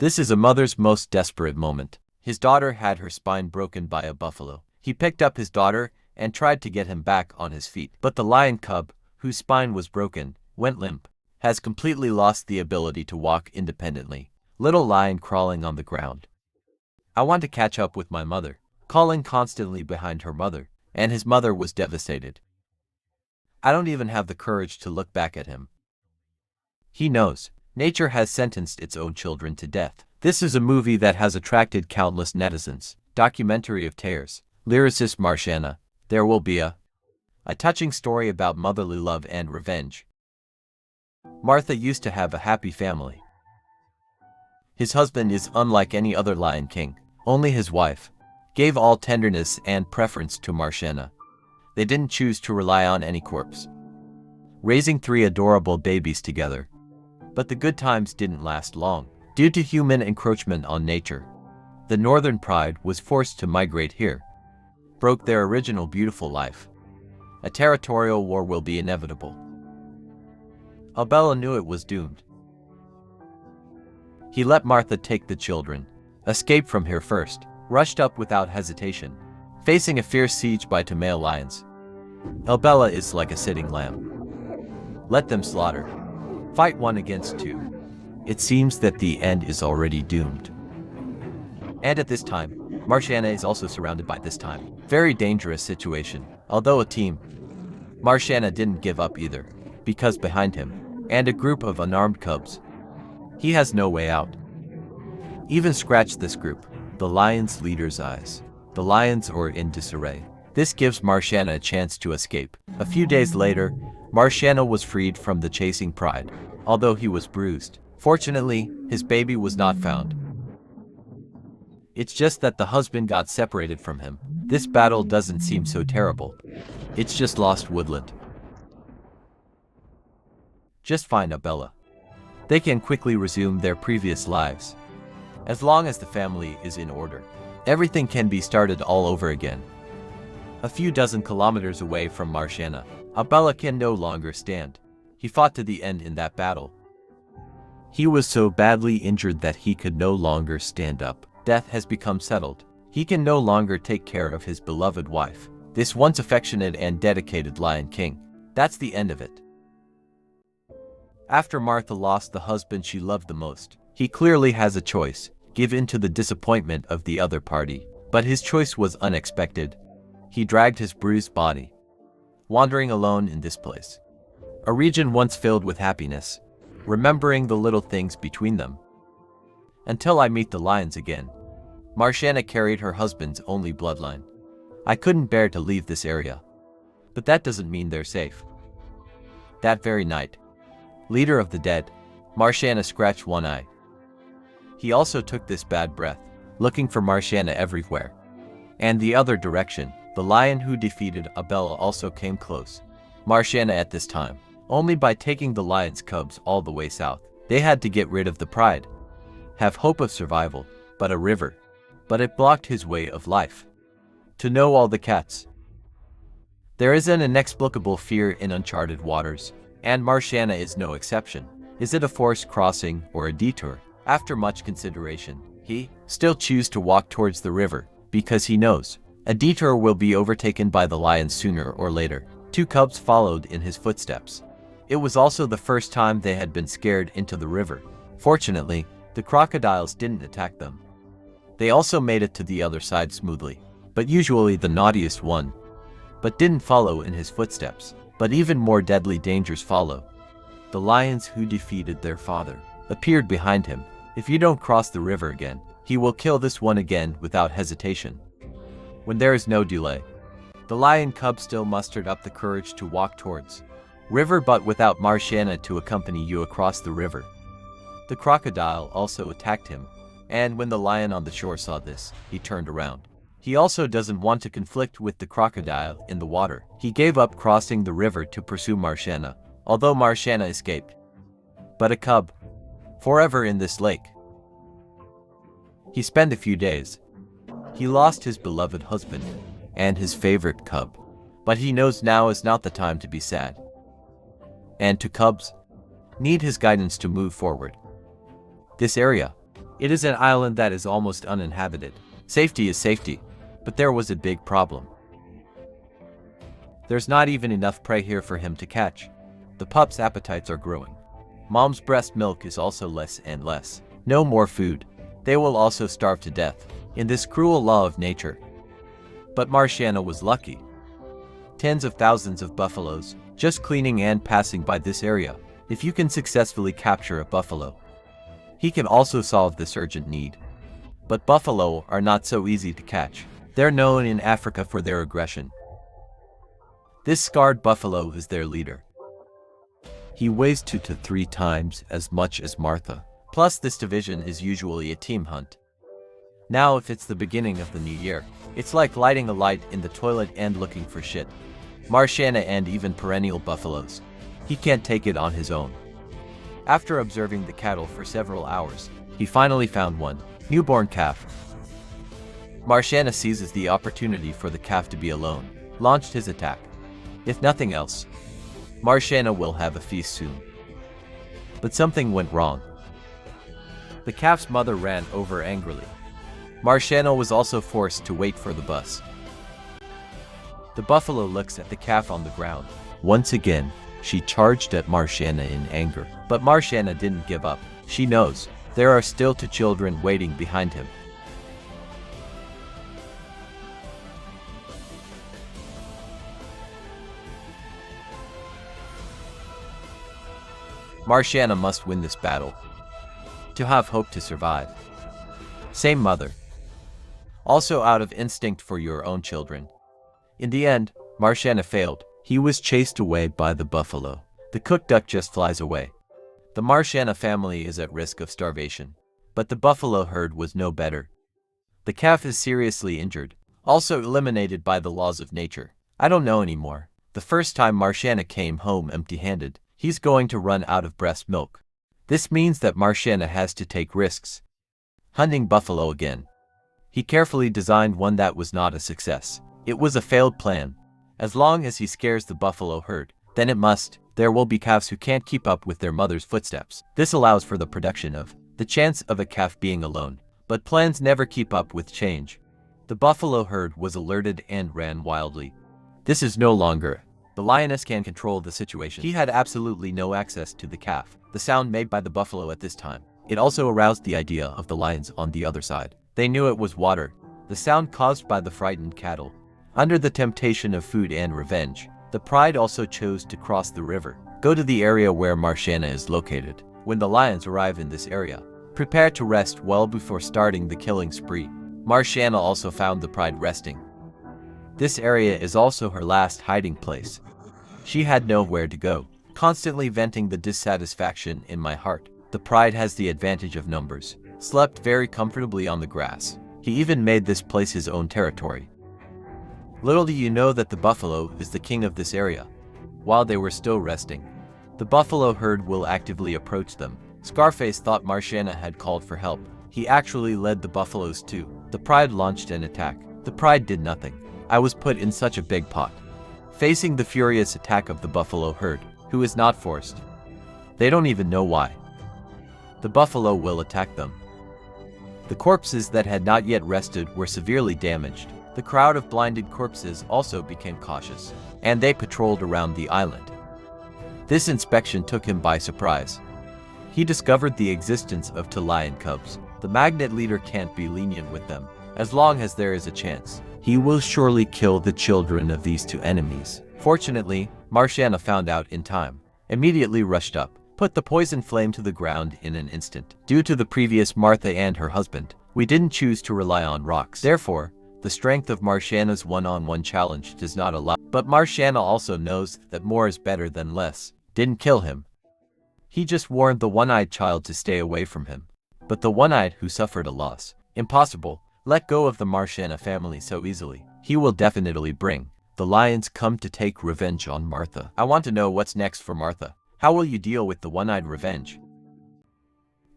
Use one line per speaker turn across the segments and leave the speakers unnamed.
This is a mother's most desperate moment. His daughter had her spine broken by a buffalo. He picked up his daughter and tried to get him back on his feet. But the lion cub, whose spine was broken, went limp, has completely lost the ability to walk independently. Little lion crawling on the ground. I want to catch up with my mother, calling constantly behind her mother, and his mother was devastated. I don't even have the courage to look back at him. He knows. Nature has sentenced its own children to death. This is a movie that has attracted countless netizens. Documentary of tears. Lyricist Masana. There will be a touching story about motherly love and revenge. Martha used to have a happy family. His husband is unlike any other Lion King. Only his wife gave all tenderness and preference to Masana. They didn't choose to rely on any corpse, raising 3 adorable babies together. But the good times didn't last long. Due to human encroachment on nature, the Northern Pride was forced to migrate here, broke their original beautiful life. A territorial war will be inevitable. Abella knew it was doomed. He let Martha take the children, escaped from here first, rushed up without hesitation, facing a fierce siege by 2 male lions. Abella is like a sitting lamb. Let them slaughter. Fight 1 against 2. It seems that the end is already doomed. And at this time, Masana is also surrounded by this time very dangerous situation. Although a team, Masana didn't give up either, because behind him, and a group of unarmed cubs, he has no way out. Even scratch this group, the lion's leader's eyes. The lions are in disarray. This gives Masana a chance to escape. A few days later, Masana was freed from the chasing pride, although he was bruised. Fortunately, his baby was not found. It's just that the husband got separated from him. This battle doesn't seem so terrible. It's just lost woodland. Just find Abella. They can quickly resume their previous lives. As long as the family is in order, everything can be started all over again. A few dozen kilometers away from Masana, Abella can no longer stand. He fought to the end in that battle. He was so badly injured that he could no longer stand up. Death has become settled. He can no longer take care of his beloved wife, this once affectionate and dedicated Lion King. That's the end of it. After Martha lost the husband she loved the most, he clearly has a choice: give in to the disappointment of the other party. But his choice was unexpected. He dragged his bruised body, wandering alone in this place, a region once filled with happiness, remembering the little things between them. Until I meet the lions again. Masana carried her husband's only bloodline. I couldn't bear to leave this area. But that doesn't mean they're safe. That very night, leader of the dead, Masana scratched one eye. He also took this bad breath, looking for Masana everywhere. And the other direction, the lion who defeated Abella also came close. Masana at this time, only by taking the lion's cubs all the way south. They had to get rid of the pride, have hope of survival, but a river. But it blocked his way of life. To know all the cats. There is an inexplicable fear in uncharted waters, and Masana is no exception. Is it a forced crossing or a detour? After much consideration, he still chooses to walk towards the river, because he knows a detour will be overtaken by the lion sooner or later. 2 cubs followed in his footsteps. It was also the first time they had been scared into the river. Fortunately, the crocodiles didn't attack them. They also made it to the other side smoothly, but usually the naughtiest one, but didn't follow in his footsteps. But even more deadly dangers follow. The lions who defeated their father appeared behind him. If you don't cross the river again, he will kill this one again without hesitation. When there is no delay, the lion cub still mustered up the courage to walk towards river, but without Masana to accompany you across the river. The crocodile also attacked him, and when the lion on the shore saw this, he turned around. He also doesn't want to conflict with the crocodile in the water. He gave up crossing the river to pursue Masana, although Masana escaped. But a cub, forever in this lake. He spent a few days. He lost his beloved husband and his favorite cub, but he knows now is not the time to be sad. And to cubs, need his guidance to move forward. This area, It is an island that is almost uninhabited. Safety is safety, but there was a big problem. There's not even enough prey here for him to catch. The pup's appetites are growing. Mom's breast milk is also less and less. No more food. They will also starve to death in this cruel law of nature. But Masana was lucky. Tens of thousands of buffaloes just cleaning and passing by this area. If you can successfully capture a buffalo, he can also solve this urgent need. But buffalo are not so easy to catch. They're known in Africa for their aggression. This scarred buffalo is their leader. He weighs 2 to 3 times as much as Martha. Plus, this division is usually a team hunt. Now, if it's the beginning of the new year, it's like lighting a light in the toilet and looking for shit. Masana and even perennial buffaloes. He can't take it on his own. After observing the cattle for several hours, he finally found one newborn calf. Masana seizes the opportunity for the calf to be alone, launched his attack. If nothing else, Masana will have a feast soon. But something went wrong. The calf's mother ran over angrily. Masana was also forced to wait for the bus. The buffalo looks at the calf on the ground. Once again, she charged at Masana in anger. But Masana didn't give up. She knows there are still 2 children waiting behind him. Masana must win this battle to have hope to survive. Same mother. Also out of instinct for your own children. In the end, Masana failed. He was chased away by the buffalo. The cooked duck just flies away. The Masana family is at risk of starvation. But the buffalo herd was no better. The calf is seriously injured, also eliminated by the laws of nature. I don't know anymore. The first time Masana came home empty-handed, he's going to run out of breast milk. This means that Masana has to take risks. Hunting buffalo again. He carefully designed one that was not a success. It was a failed plan. As long as he scares the buffalo herd, then there will be calves who can't keep up with their mother's footsteps. This allows for the production of the chance of a calf being alone. But plans never keep up with change. The buffalo herd was alerted and ran wildly. This is no longer. The lioness can control the situation. He had absolutely no access to the calf. The sound made by the buffalo at this time. It also aroused the idea of the lions on the other side. They knew it was water. The sound caused by the frightened cattle. Under the temptation of food and revenge, the pride also chose to cross the river. Go to the area where Masana is located. When the lions arrive in this area, prepare to rest well before starting the killing spree. Masana also found the pride resting. This area is also her last hiding place. She had nowhere to go, constantly venting the dissatisfaction in my heart. The pride has the advantage of numbers. Slept very comfortably on the grass. He even made this place his own territory. Little do you know that the buffalo is the king of this area. While they were still resting, the buffalo herd will actively approach them. Scarface thought Masana had called for help. He actually led the buffaloes too. The pride launched an attack. The pride did nothing. I was put in such a big pot, facing the furious attack of the buffalo herd, who is not forced. They don't even know why. The buffalo will attack them. The corpses that had not yet rested were severely damaged. The crowd of blinded corpses also became cautious, and they patrolled around the island. This inspection took him by surprise. He discovered the existence of 2 lion cubs. The magnet leader can't be lenient with them. As long as there is a chance, he will surely kill the children of these 2 enemies. Fortunately, Masana found out in time. Immediately rushed up, put the poison flame to the ground in an instant. Due to the previous Martha and her husband, we didn't choose to rely on rocks. Therefore, the strength of Masana's one-on-one challenge does not allow. But Masana also knows that more is better than less. Didn't kill him. He just warned the one-eyed child to stay away from him. But the one-eyed who suffered a loss. Impossible. Let go of the Masana family so easily. He will definitely bring the lions come to take revenge on Martha. I want to know what's next for Martha. How will you deal with the one-eyed revenge?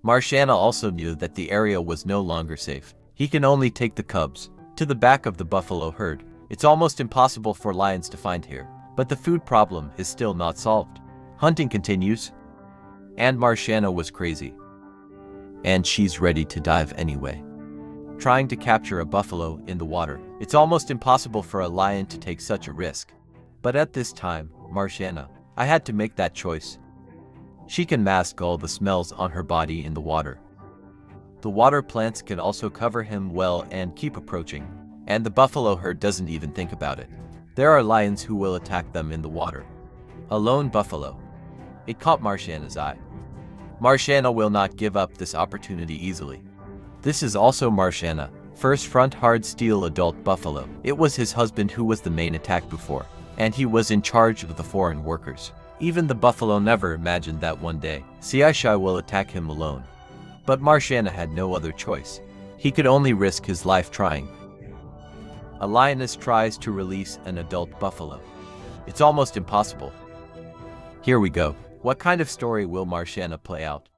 Masana also knew that the area was no longer safe. He can only take the cubs to the back of the buffalo herd. It's almost impossible for lions to find here. But the food problem is still not solved. Hunting continues. And Masana was crazy. and she's ready to dive anyway. Trying to capture a buffalo in the water, it's almost impossible for a lion to take such a risk. But at this time, Masana, I had to make that choice. She can mask all the smells on her body in the water. The water plants can also cover him well and keep approaching, and the buffalo herd doesn't even think about it. There are lions who will attack them in the water. A lone buffalo. It caught Masana's eye. Masana will not give up this opportunity easily. This is also Masana, first front hard steel adult buffalo. It was his husband who was the main attack before, and he was in charge of the foreign workers. Even the buffalo never imagined that one day, Siaishai will attack him alone. But Masana had no other choice. He could only risk his life trying. A lioness tries to release an adult buffalo. It's almost impossible. Here we go. What kind of story will Masana play out?